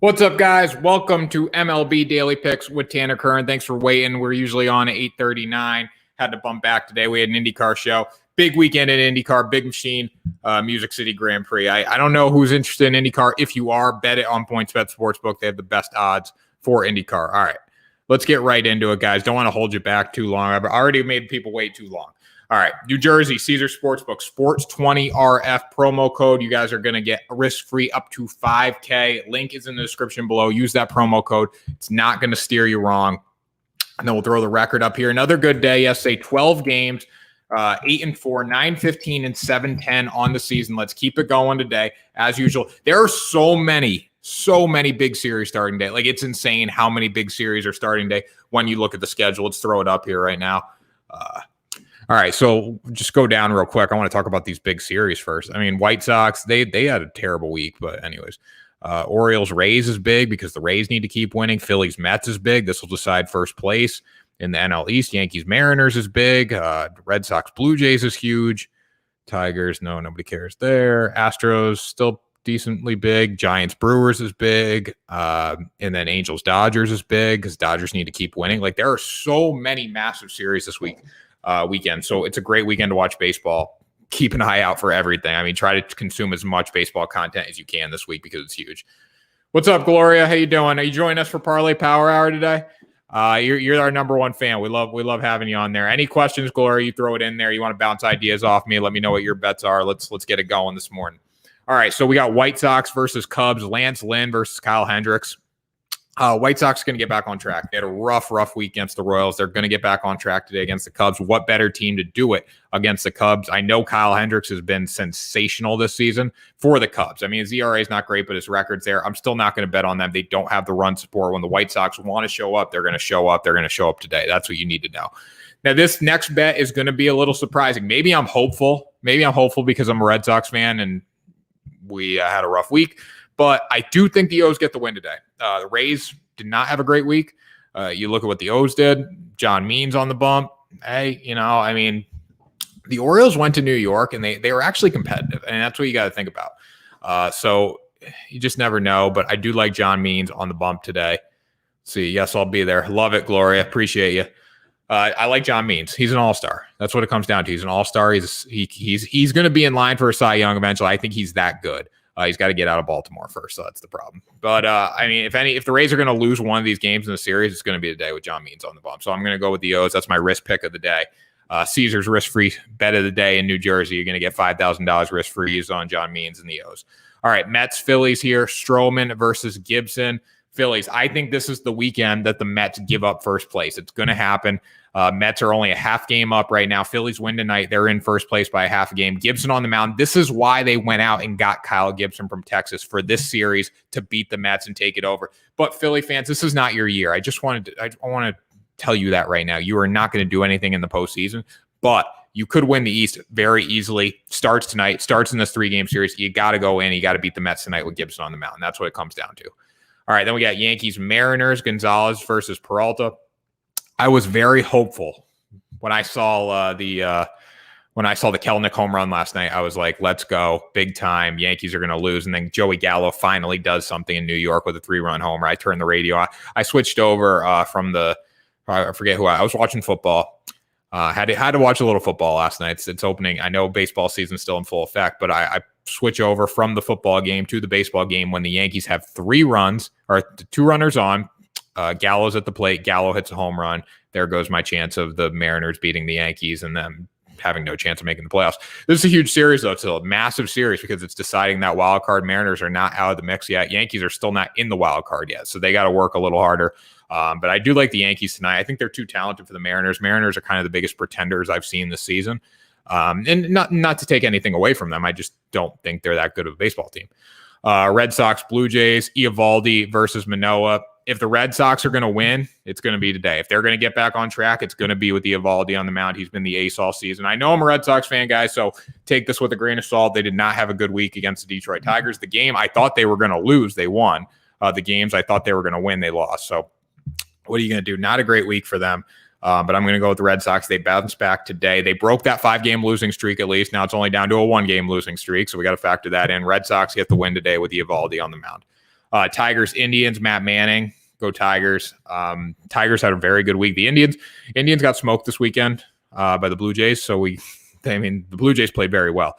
What's up, guys? Welcome to MLB Daily Picks with Tanner Kern. Thanks for waiting. We're usually on at 8:39. Had to bump back today. We had an IndyCar show. Big weekend at IndyCar, big machine, Music City Grand Prix. I don't know who's interested in IndyCar. If you are, bet it on PointsBet Sportsbook. They have the best odds for IndyCar. All right, let's get right into it, guys. Don't want to hold you back too long. I've already made people wait too long. All right, New Jersey, Caesar Sportsbook, Sports20RF promo code. You guys are going to get risk-free up to $5K. Link is in the description below. Use that promo code. It's not going to steer you wrong. And then we'll throw the record up here. Another good day yesterday, 12 games, 8-4, 9-15, and 7-10 on the season. Let's keep it going today. As usual, there are so many big series starting day. Like, it's insane how many big series are starting day when you look at the schedule. Let's throw it up here right now. All right, so just go down real quick. I want to talk about these big series first. I mean, White Sox, they had a terrible week, but anyways. Orioles Rays is big because the Rays need to keep winning. Phillies Mets is big. This will decide first place in the NL East. Yankees Mariners is big. Red Sox Blue Jays is huge. Tigers, nobody cares there. Astros still decently big. Giants Brewers is big. And then Angels Dodgers is big because Dodgers need to keep winning. Like, there are so many massive series this weekend. So it's a great weekend to watch baseball. Keep an eye out for everything. I mean, try to consume as much baseball content as you can this week because it's huge. What's up, Gloria? How you doing? Are you joining us for Parlay Power Hour today? You're our number one fan. We love having you on there. Any questions, Gloria? You throw it in there. You want to bounce ideas off me? Let me know what your bets are. Let's get it going this morning. All right, so we got White Sox versus Cubs. Lance Lynn versus Kyle Hendricks. White Sox are going to get back on track. They had a rough week against the Royals. They're going to get back on track today against the Cubs. What better team to do it against the Cubs? I know Kyle Hendricks has been sensational this season for the Cubs. I mean, his ERA is not great, but his record's there. I'm still not going to bet on them. They don't have the run support. When the White Sox want to show up, they're going to show up. They're going to show up today. That's what you need to know. Now, this next bet is going to be a little surprising. Maybe I'm hopeful. Because I'm a Red Sox fan and we had a rough week. But I do think the O's get the win today. The Rays did not have a great week. You look at what the O's did. John Means on the bump. Hey, I mean, the Orioles went to New York and they were actually competitive. And that's what you got to think about. So you just never know. But I do like John Means on the bump today. See, yes, I'll be there. Love it, Gloria. Appreciate you. I like John Means. He's an all-star. That's what it comes down to. He's an all-star. He's going to be in line for a Cy Young eventually. I think he's that good. He's got to get out of Baltimore first, so that's the problem. But I mean, if the Rays are going to lose one of these games in the series, it's going to be today with John Means on the bump. So I'm going to go with the O's. That's my risk pick of the day. Caesar's risk-free bet of the day in New Jersey. You're going to get $5,000 risk-free on John Means and the O's. All right, Mets Phillies here. Stroman versus Gibson. Phillies. I think this is the weekend that the Mets give up first place. It's going to happen. Mets are only a half game up right now. Phillies win tonight. They're in first place by a half a game. Gibson on the mound. This is why they went out and got Kyle Gibson from Texas for this series to beat the Mets and take it over. But Philly fans, this is not your year. I want to tell you that right now. You are not going to do anything in the postseason, but you could win the East very easily. Starts tonight. Starts in this 3-game series. You got to go in. You got to beat the Mets tonight with Gibson on the mound. That's what it comes down to. All right, then we got Yankees Mariners, Gonzalez versus Peralta. I was very hopeful when I saw the Kelenic home run last night. I was like, let's go, big time. Yankees are going to lose. And then Joey Gallo finally does something in New York with a 3-run homer. I turned the radio on. I switched over from I forget who I was watching football. Had to watch a little football last night. It's opening. I know baseball season's still in full effect, but I switch over from the football game to the baseball game when the Yankees have 3 runs or 2 runners on. Gallo's at the plate. Gallo hits a home run. There goes my chance of the Mariners beating the Yankees and them having no chance of making the playoffs. This is a huge series, though. It's a massive series because it's deciding that wild card. Mariners are not out of the mix yet. Yankees are still not in the wild card yet, so they got to work a little harder. But I do like the Yankees tonight. I think they're too talented for the Mariners. Mariners are kind of the biggest pretenders I've seen this season. And not to take anything away from them. I just don't think they're that good of a baseball team. Red Sox, Blue Jays, Eovaldi versus Manoah. If the Red Sox are going to win, it's going to be today. If they're going to get back on track, it's going to be with Eovaldi on the mound. He's been the ace all season. I know I'm a Red Sox fan, guys, so take this with a grain of salt. They did not have a good week against the Detroit Tigers. The game I thought they were going to lose, they won. The games I thought they were going to win, they lost. So what are you going to do? Not a great week for them. But I'm going to go with the Red Sox. They bounced back today. They broke that 5-game losing streak at least. Now it's only down to a 1-game losing streak, so we got to factor that in. Red Sox get the win today with Eovaldi on the mound. Tigers, Indians, Matt Manning. Go Tigers. Tigers had a very good week. The Indians got smoked this weekend by the Blue Jays. So the Blue Jays played very well,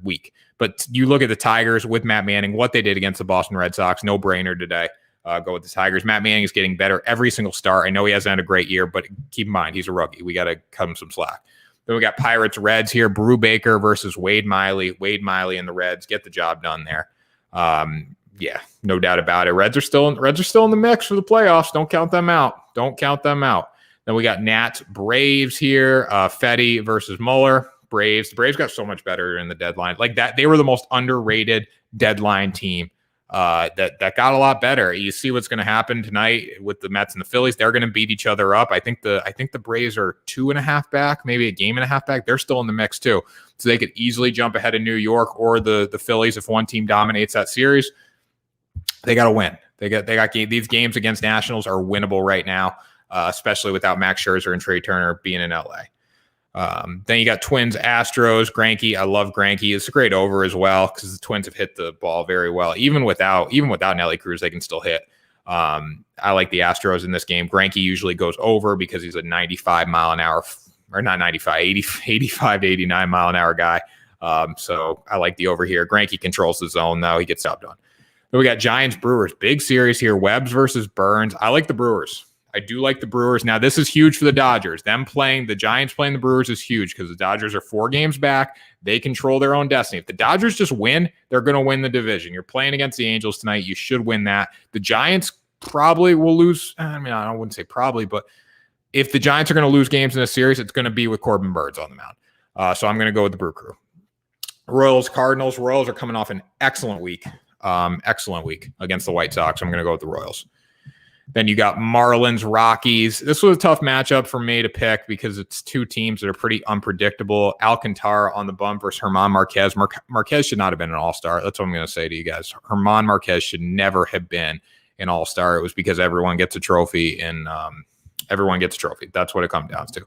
weak. But you look at the Tigers with Matt Manning, what they did against the Boston Red Sox, no brainer today. Go with the Tigers. Matt Manning is getting better every single start. I know he hasn't had a great year, but keep in mind, he's a rookie. We got to cut him some slack. Then we got Pirates, Reds here. Brew Baker versus Wade Miley. Wade Miley and the Reds get the job done there. Yeah, no doubt about it. Reds are still in the mix for the playoffs. Don't count them out. Then we got Nats, Braves here. Fetty versus Mueller. The Braves got so much better in the deadline. Like that, they were the most underrated deadline team. That got a lot better. You see what's going to happen tonight with the Mets and the Phillies. They're going to beat each other up. I think the Braves are 2.5 back, maybe a game and a half back. They're still in the mix too, so they could easily jump ahead of New York or the Phillies if one team dominates that series. They got to win. They got these games against Nationals are winnable right now, especially without Max Scherzer and Trey Turner being in LA. Then you got Twins, Astros, Greinke. I love Greinke. It's a great over as well because the Twins have hit the ball very well. Even without Nelly Cruz, they can still hit. I like the Astros in this game. Greinke usually goes over because he's a 95 mile an hour, or not 95, 85 to 89 mile an hour guy. So I like the over here. Greinke controls the zone though. He gets the job done. Then we got Giants, Brewers. Big series here. Webbs versus Burns. I like the Brewers. I do like the Brewers. Now, this is huge for the Dodgers. The Giants playing the Brewers is huge because the Dodgers are 4 games back. They control their own destiny. If the Dodgers just win, they're going to win the division. You're playing against the Angels tonight. You should win that. The Giants probably will lose. I mean, I wouldn't say probably, but if the Giants are going to lose games in a series, it's going to be with Corbin Burns on the mound. So I'm going to go with the Brew Crew. Royals, Cardinals. Royals are coming off an excellent week against the White Sox. I'm going to go with the Royals. Then you got Marlins, Rockies. This was a tough matchup for me to pick because it's 2 teams that are pretty unpredictable. Alcantara on the bump versus German Marquez. Marquez should not have been an all-star. That's what I'm going to say to you guys. German Marquez should never have been an all-star. It was because everyone gets a trophy and everyone gets a trophy. That's what it comes down to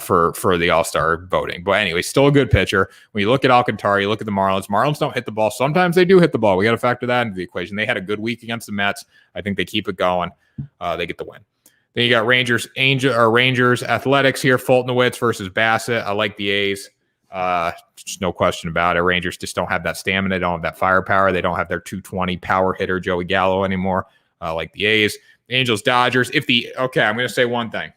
for the all-star voting. But anyway, still a good pitcher. When you look at Alcantara, you look at the Marlins. Marlins don't hit the ball. Sometimes they do hit the ball. We got to factor that into the equation. They had a good week against the Mets. I think they keep it going. They get the win. Then you got Rangers, Athletics here. Fultonowicz versus Bassett. I like the A's. Just no question about it. Rangers just don't have that stamina. They don't have that firepower. They don't have their 220 power hitter Joey Gallo anymore. I like the A's. Angels, Dodgers. I'm going to say one thing.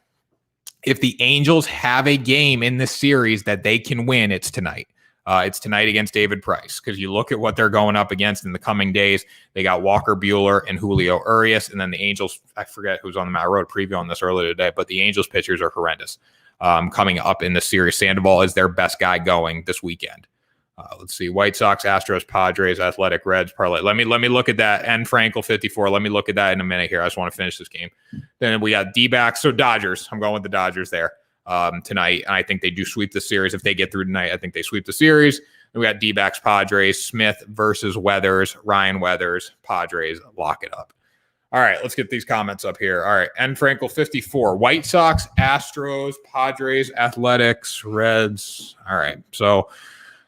If the Angels have a game in this series that they can win, it's tonight. It's tonight against David Price because you look at what they're going up against in the coming days. They got Walker Buehler and Julio Urias, and then the Angels. I forget who's on the mound. I wrote a preview on this earlier today, but the Angels pitchers are horrendous coming up in the series. Sandoval is their best guy going this weekend. Let's see. White Sox, Astros, Padres, Athletic, Reds, parlay. Let me look at that. And Frankel 54. Let me look at that in a minute here. I just want to finish this game. Then we got D-backs. So Dodgers. I'm going with the Dodgers there tonight. And I think they do sweep the series. If they get through tonight, I think they sweep the series. Then we got D-backs, Padres, Smith versus Weathers, Ryan Weathers, Padres. Lock it up. All right, let's get these comments up here. All right, N. Frankel 54. White Sox, Astros, Padres, Athletics, Reds. All right, so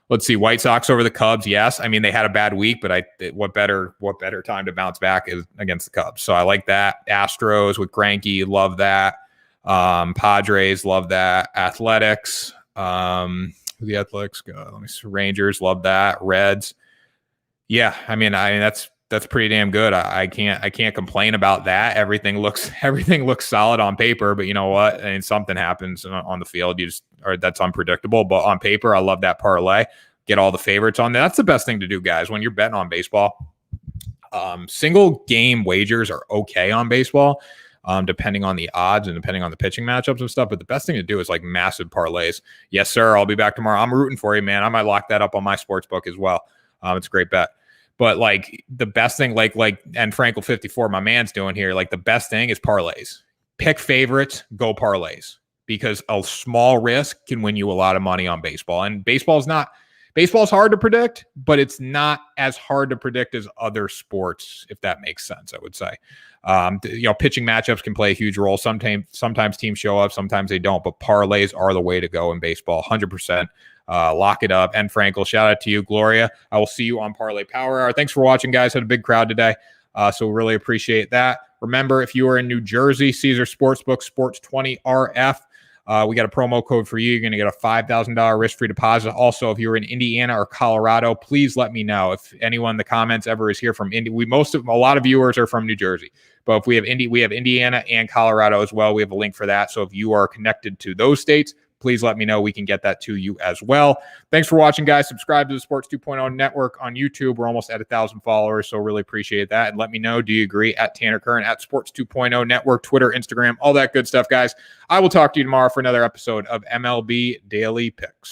let's see. White Sox over the Cubs. Yes. I mean, they had a bad week, but what better time to bounce back is against the Cubs. So I like that. Astros with Greinke. Love that. Padres. Love that. Athletics. The Athletics go. Let me see. Rangers. Love that. Reds. Yeah. I mean, that's pretty damn good. I can't complain about that. Everything looks solid on paper, but you know what? I mean, something happens on the field. That's unpredictable. But on paper, I love that parlay. Get all the favorites on there. That's the best thing to do, guys. When you're betting on baseball, single game wagers are okay on baseball, depending on the odds and depending on the pitching matchups and stuff. But the best thing to do is like massive parlays. Yes, sir. I'll be back tomorrow. I'm rooting for you, man. I might lock that up on my sports book as well. It's a great bet. But like the best thing, like and Frankel 54, my man's doing here, like the best thing is parlays. Pick favorites, go parlays, because a small risk can win you a lot of money on baseball. And baseball's hard to predict, but it's not as hard to predict as other sports, if that makes sense, I would say. Pitching matchups can play a huge role. Sometimes teams show up, sometimes they don't, but parlays are the way to go in baseball, 100%. Lock It Up, and Frankel. Shout out to you, Gloria. I will see you on Parlay Power Hour. Thanks for watching, guys. Had a big crowd today, so really appreciate that. Remember, if you are in New Jersey, Caesar Sportsbook, Sports20RF. We got a promo code for you. You're going to get a $5,000 risk-free deposit. Also, if you're in Indiana or Colorado, please let me know. If anyone in the comments ever is here from Indy, a lot of viewers are from New Jersey, but if we have Indiana and Colorado as well. We have a link for that. So if you are connected to those states, please let me know. We can get that to you as well. Thanks for watching, guys. Subscribe to the Sports 2.0 Network on YouTube. We're almost at 1,000 followers, so really appreciate that. And let me know, do you agree? At Tanner Kern, at Sports 2.0 Network, Twitter, Instagram, all that good stuff, guys. I will talk to you tomorrow for another episode of MLB Daily Picks.